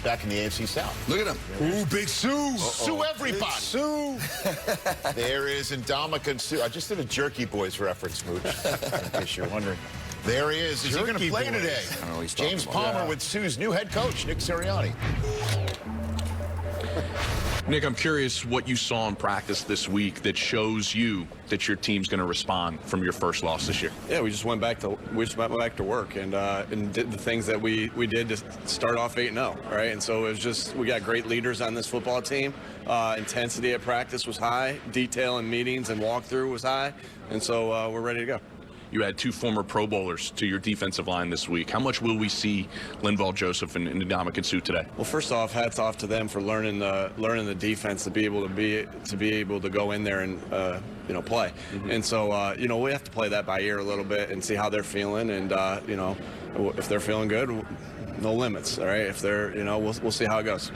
back in the AFC South. Look at him. Ooh, Big Sue. Sue everybody. Big Sue. There is Ndamukong Suh. I just did a Jerky Boys reference, Mooch, in case you're wondering. There he is. Is he going to play today? I don't know what he's James talking about. Palmer with Sue's new head coach, Nick Sirianni. Nick, I'm curious what you saw in practice this week that shows you that your team's going to respond from your first loss this year. Yeah, we just went back to work and did the things that we did to start off 8-0, right? And so it was just, we got great leaders on this football team. Intensity at practice was high, detail in meetings and walkthrough was high, and so we're ready to go. You had 2 former Pro Bowlers to your defensive line this week. How much will we see Linval Joseph and Ndamukong Suh today? Well, first off, hats off to them for learning the defense to be able to go in there and play. Mm-hmm. And so we have to play that by ear a little bit and see how they're feeling. And if they're feeling good, no limits. All right. If they're we'll see how it goes.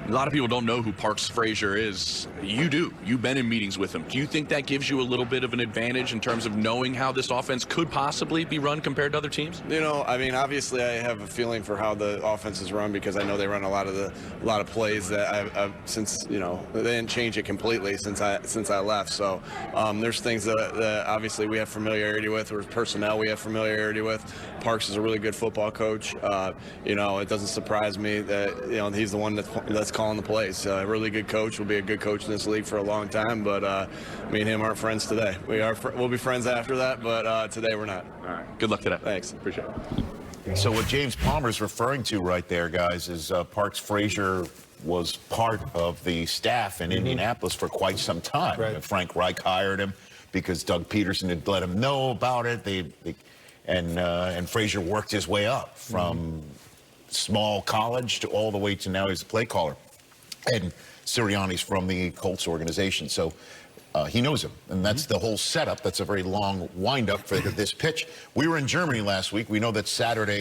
A lot of people don't know who Parks Frazier is. You do. You've been in meetings with him. Do you think that gives you a little bit of an advantage in terms of knowing how this offense could possibly be run compared to other teams? I mean, obviously I have a feeling for how the offense is run because I know they run a lot of plays that I've since they didn't change it completely since I left. So there's things that obviously we have familiarity with, or personnel we have familiarity with. Parks is a really good football coach. It doesn't surprise me that he's the one that's calling the plays. Really good coach. Will be a good coach in this league for a long time. But me and him aren't friends today. We'll be friends after that. But today we're not. All right. Good luck today. Thanks. Appreciate it. So what James Palmer's referring to right there, guys, is Parks Frazier was part of the staff in Indianapolis for quite some time. Right. Frank Reich hired him because Doug Peterson had let him know about it. And Frazier worked his way up from small college to all the way to now he's a play caller. And Sirianni's from the Colts organization, so he knows him. And that's the whole setup. That's a very long wind-up for this pitch. We were in Germany last week. We know that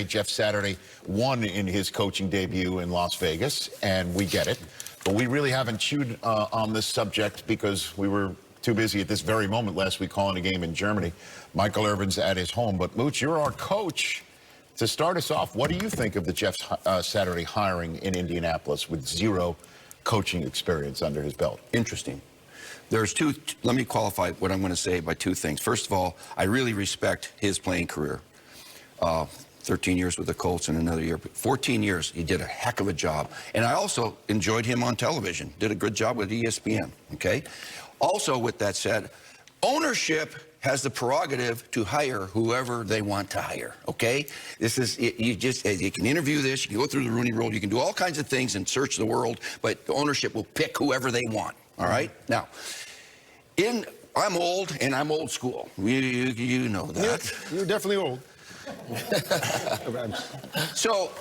Jeff Saturday won in his coaching debut in Las Vegas, and we get it. But we really haven't chewed on this subject because we were too busy at this very moment last week calling a game in Germany. Michael Irvin's at his home. But, Mooch, you're our coach. To start us off, what do you think of the Jeff Saturday hiring in Indianapolis with 0 coaching experience under his belt? Interesting. There's let me qualify what I'm going to say by 2 things. First of all, I really respect his playing career. 13 years with the Colts and another year. 14 years, he did a heck of a job. And I also enjoyed him on television. Did a good job with ESPN, okay? Also, with that said, ownership has the prerogative to hire whoever they want to hire, okay? This is, you can interview this, you can go through the Rooney Rule, you can do all kinds of things and search the world, but the ownership will pick whoever they want, all right? Now, I'm old and I'm old school. You know that. You're definitely old. So,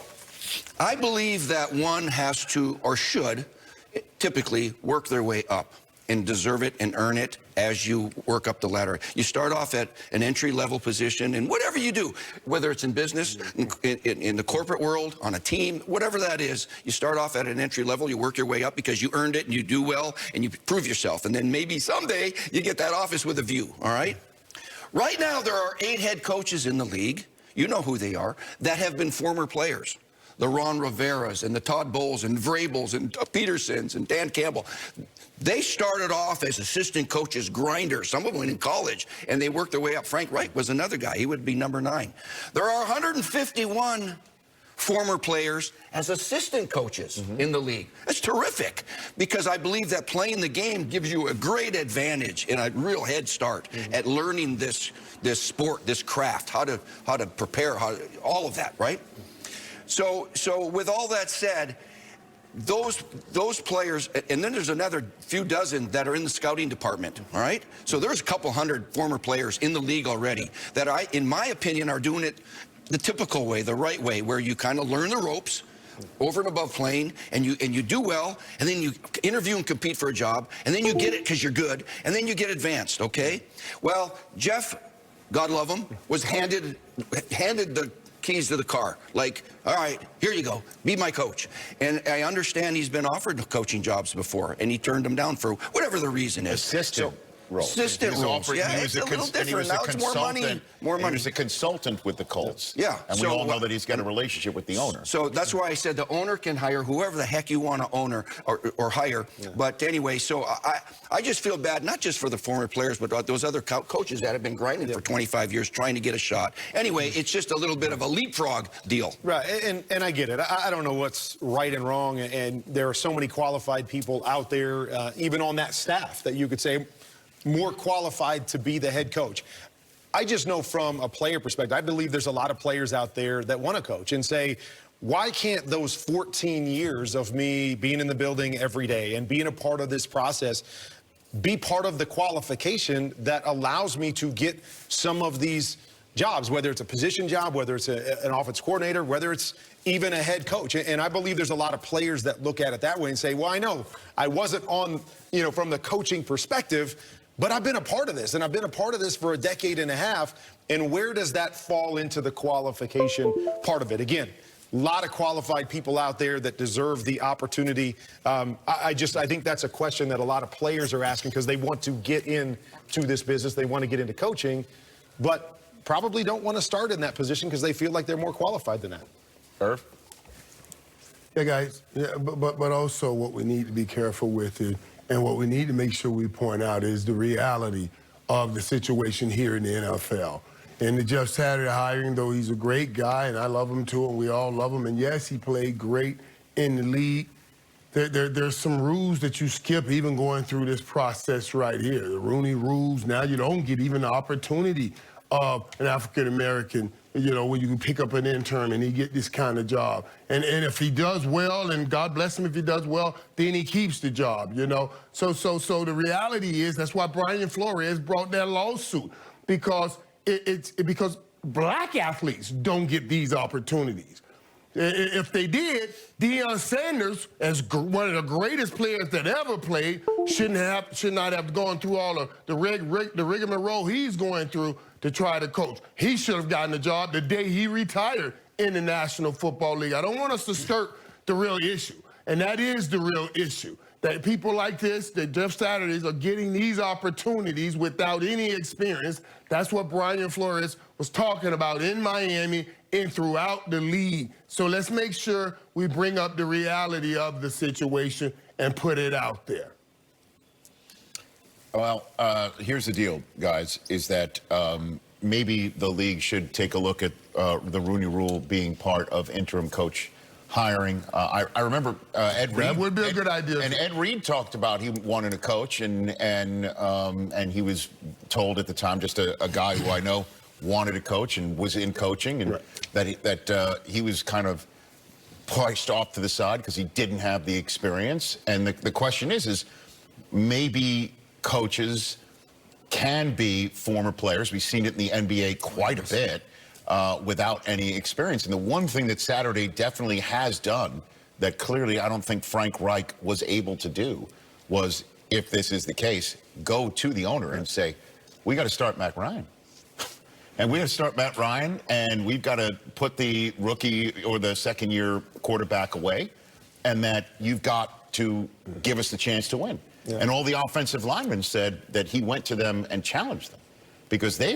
I believe that one has to, or should, typically work their way up and deserve it and earn it as you work up the ladder. You start off at an entry-level position, and whatever you do, whether it's in business, in the corporate world, on a team, whatever that is, you start off at an entry level, you work your way up because you earned it and you do well and you prove yourself. And then maybe someday you get that office with a view, all right? Right now, there are 8 head coaches in the league, you know who they are, that have been former players. The Ron Riveras and the Todd Bowles and Vrabels and Petersons and Dan Campbell. They started off as assistant coaches, grinders. Some of them went in college, and they worked their way up. Frank Reich was another guy. He would be number 9. There are 151 former players as assistant coaches in the league. That's terrific, because I believe that playing the game gives you a great advantage and a real head start at learning this sport, this craft, how to prepare, all of that, right? So with all that said, those players, and then there's another few dozen that are in the scouting department, all right? So there's a couple hundred former players in the league already that in my opinion, are doing it the typical way, the right way, where you kind of learn the ropes over and above playing, and you do well, and then you interview and compete for a job, and then you get it because you're good, and then you get advanced, okay? Well, Jeff, God love him, was handed the keys to the car. Like, all right, here you go. Be my coach. And I understand he's been offered coaching jobs before, and he turned them down for whatever the reason is. Assistant. role. Assistant He was roles. offered- Yeah, he was it's a little and he different. was a Now it's more money. consultant. More He money. was a consultant with the Colts. Yeah. And we all know that he's got a relationship with the owner. So that's why I said the owner can hire whoever the heck you want to own or hire. Yeah. But anyway, so I just feel bad, not just for the former players, but those other coaches that have been grinding for 25 years trying to get a shot. Anyway, it's just a little bit of a leapfrog deal. Right, and I get it. I don't know what's right and wrong, and there are so many qualified people out there, even on that staff, that you could say more qualified to be the head coach. I just know from a player perspective, I believe there's a lot of players out there that want to coach and say, why can't those 14 years of me being in the building every day and being a part of this process be part of the qualification that allows me to get some of these jobs, whether it's a position job, whether it's an offense coordinator, whether it's even a head coach. And I believe there's a lot of players that look at it that way and say, well, I know I wasn't on, from the coaching perspective, but I've been a part of this, and I've been a part of this for a decade and a half. And where does that fall into the qualification part of it? Again, a lot of qualified people out there that deserve the opportunity. I think that's a question that a lot of players are asking because they want to get into this business. They want to get into coaching, but probably don't want to start in that position because they feel like they're more qualified than that. Irv? Yeah, guys, but also what we need to be careful with it, and what we need to make sure we point out is the reality of the situation here in the NFL. And the Jeff Saturday hiring, though he's a great guy, and I love him too, and we all love him, and yes, he played great in the league. There's some rules that you skip even going through this process right here. The Rooney rules, now you don't get even the opportunity of an African-American, when you can pick up an intern and he get this kind of job. And if he does well, and God bless him if he does well, then he keeps the job, So the reality is that's why Brian Flores brought that lawsuit, because because black athletes don't get these opportunities. If they did, Deion Sanders, as one of the greatest players that ever played, should not have gone through all the rigmarole he's going through to try to coach. He should have gotten the job the day he retired in the National Football League. I don't want us to skirt the real issue, and that is the real issue. That people like this, that Jeff Saturdays are getting these opportunities without any experience. That's what Brian Flores was talking about in Miami and throughout the league. So let's make sure we bring up the reality of the situation and put it out there. Well, here's the deal, guys, is that maybe the league should take a look at the Rooney Rule being part of interim coach hiring. I remember Ed Reed. That would be a good idea. And Ed Reed talked about he wanted a coach, and he was told at the time, just a guy who I know wanted a coach and was in coaching, and that he was kind of pushed off to the side because he didn't have the experience. And the question is maybe coaches can be former players. We've seen it in the NBA quite a bit. Without any experience. And the one thing that Saturday definitely has done that clearly I don't think Frank Reich was able to do was, if this is the case, go to the owner and say, we got to start Matt Ryan. And we got to start Matt Ryan, and we've got to put the rookie or the second-year quarterback away, and that you've got to give us the chance to win. Yeah. And all the offensive linemen said that he went to them and challenged them, because they've